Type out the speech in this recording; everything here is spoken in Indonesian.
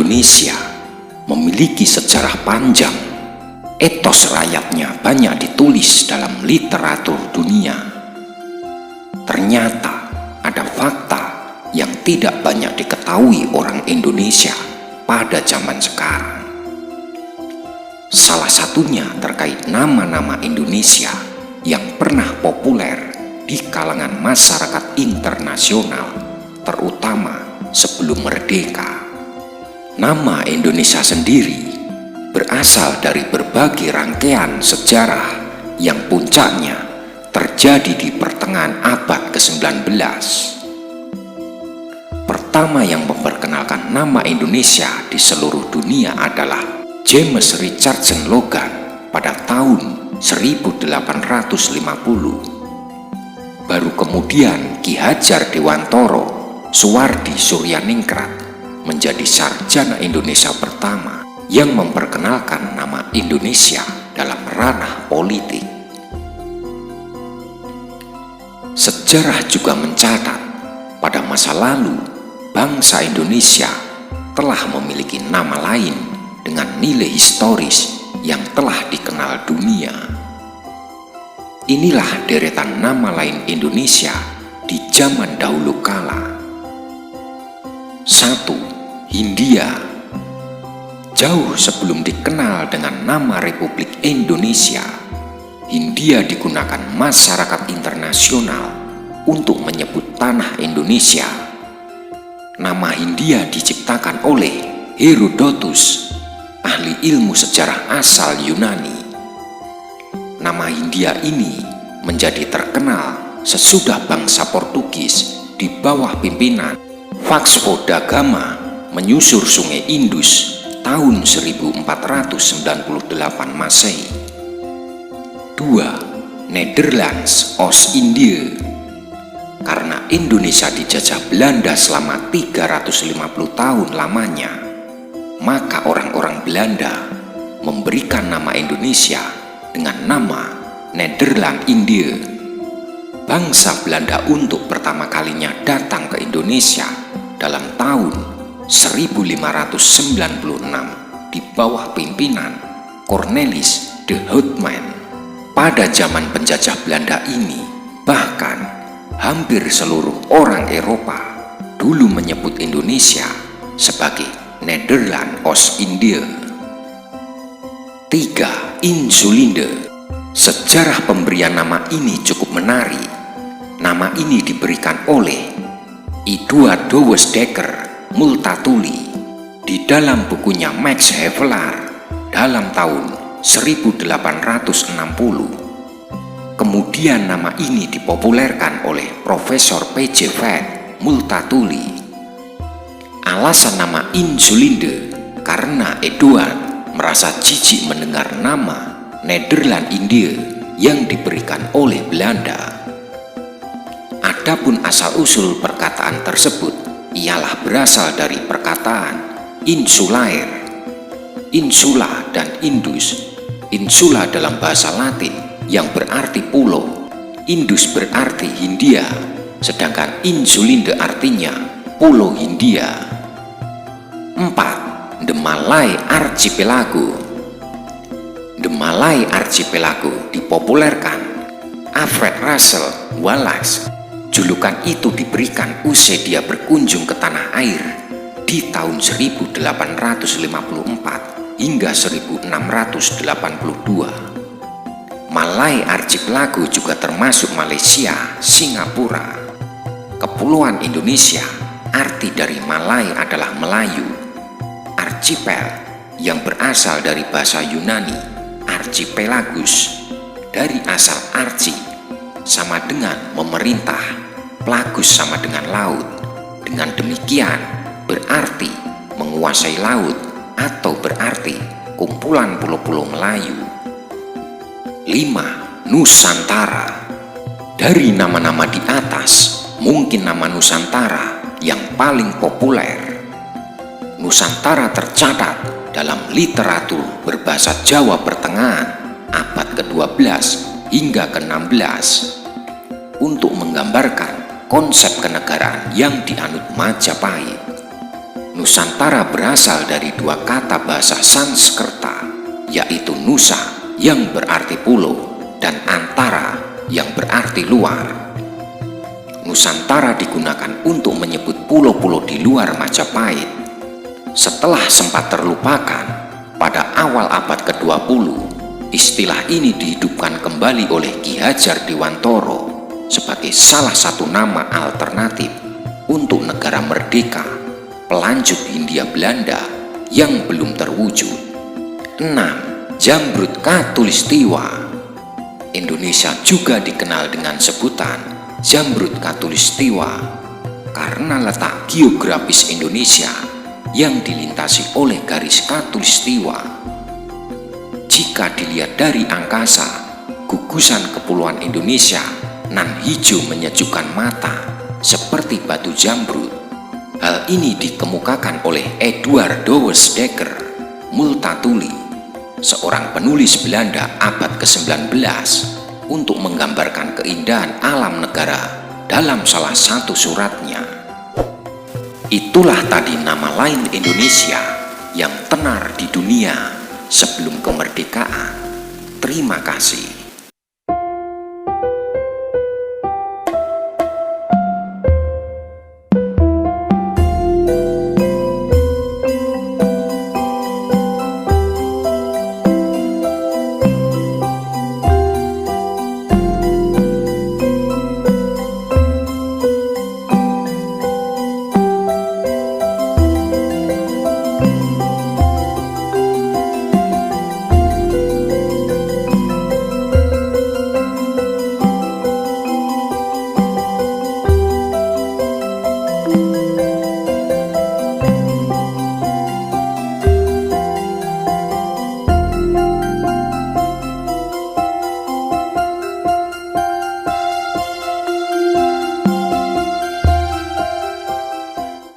Indonesia memiliki sejarah panjang. Etos rakyatnya banyak ditulis dalam literatur dunia. Ternyata ada fakta yang tidak banyak diketahui orang Indonesia pada zaman sekarang. Salah satunya terkait nama-nama Indonesia yang pernah populer di kalangan masyarakat internasional, terutama sebelum merdeka. Nama Indonesia sendiri berasal dari berbagai rangkaian sejarah yang puncaknya terjadi di pertengahan abad ke-19. Pertama yang memperkenalkan nama Indonesia di seluruh dunia adalah James Richardson Logan pada tahun 1850. Baru kemudian Ki Hajar Dewantoro Suwardi Suryaningrat menjadi sarjana Indonesia pertama yang memperkenalkan nama Indonesia dalam ranah politik. Sejarah juga mencatat pada masa lalu bangsa Indonesia telah memiliki nama lain dengan nilai historis yang telah dikenal dunia. Inilah deretan nama lain Indonesia di zaman dahulu kala. 1. Hindia. Jauh sebelum dikenal dengan nama Republik Indonesia, Hindia digunakan masyarakat internasional untuk menyebut tanah Indonesia. Nama Hindia diciptakan oleh Herodotus, ahli ilmu sejarah asal Yunani. Nama Hindia ini menjadi terkenal sesudah bangsa Portugis di bawah pimpinan Vasco da Gama menyusur sungai Indus tahun 1498 Masehi. 2. Nederlands Oost-Indië. Karena Indonesia dijajah Belanda selama 350 tahun lamanya, maka orang-orang Belanda memberikan nama Indonesia dengan nama Nederland-Indië. Bangsa Belanda untuk pertama kalinya datang ke Indonesia dalam tahun 1596 di bawah pimpinan Cornelis de Houtman. Pada zaman penjajah Belanda ini, bahkan hampir seluruh orang Eropa dulu menyebut Indonesia sebagai Nederland Oost-Indië. 3. Insulinde. Sejarah pemberian nama ini cukup menarik. Nama ini diberikan oleh Eduard Douwes Dekker Multatuli di dalam bukunya Max Havelaar dalam tahun 1860. Kemudian nama ini dipopulerkan oleh Profesor P.J. Vaughan Multatuli. Alasan nama Insulinde karena Eduard merasa jijik mendengar nama Nederland-Indië yang diberikan oleh Belanda. Adapun asal-usul perkataan tersebut ialah berasal dari perkataan insulair. Insula dan Indus. Insula dalam bahasa Latin yang berarti pulau, Indus berarti Hindia, sedangkan Insulinde artinya pulau Hindia. 4. The Malay Archipelago. The Malay Archipelago dipopulerkan Alfred Russel Wallace. Julukan itu diberikan usai dia berkunjung ke tanah air di tahun 1854 hingga 1682. Malay Archipelago juga termasuk Malaysia, Singapura. Kepulauan Indonesia, arti dari Malay adalah Melayu. Archipel yang berasal dari bahasa Yunani Archipelagus, dari asal archi sama dengan memerintah, Pelagus sama dengan laut. Dengan demikian berarti menguasai laut atau berarti kumpulan pulau-pulau Melayu. 5. Nusantara. Dari nama-nama di atas, mungkin nama Nusantara yang paling populer. Nusantara tercatat dalam literatur berbahasa Jawa pertengahan abad ke-12 hingga ke-16 untuk menggambarkan konsep kenegaraan yang dianut Majapahit. Nusantara berasal dari dua kata bahasa Sanskerta, yaitu Nusa yang berarti pulau dan Antara yang berarti luar. Nusantara digunakan untuk menyebut pulau-pulau di luar Majapahit. Setelah sempat terlupakan, pada awal abad ke-20, istilah ini dihidupkan kembali oleh Ki Hajar Dewantoro sebagai salah satu nama alternatif untuk negara merdeka pelanjut Hindia Belanda yang belum terwujud. 6. Jamrut Khatulistiwa. Indonesia juga dikenal dengan sebutan Jamrut Khatulistiwa karena letak geografis Indonesia yang dilintasi oleh garis khatulistiwa. Jika dilihat dari angkasa, gugusan kepulauan Indonesia nan hijau menyejukkan mata seperti batu jamrut. Hal ini dikemukakan oleh Eduard Douwes Dekker Multatuli, seorang penulis Belanda abad ke-19, untuk menggambarkan keindahan alam negara dalam salah satu suratnya. Itulah tadi nama lain Indonesia yang tenar di dunia sebelum kemerdekaan. Terima kasih.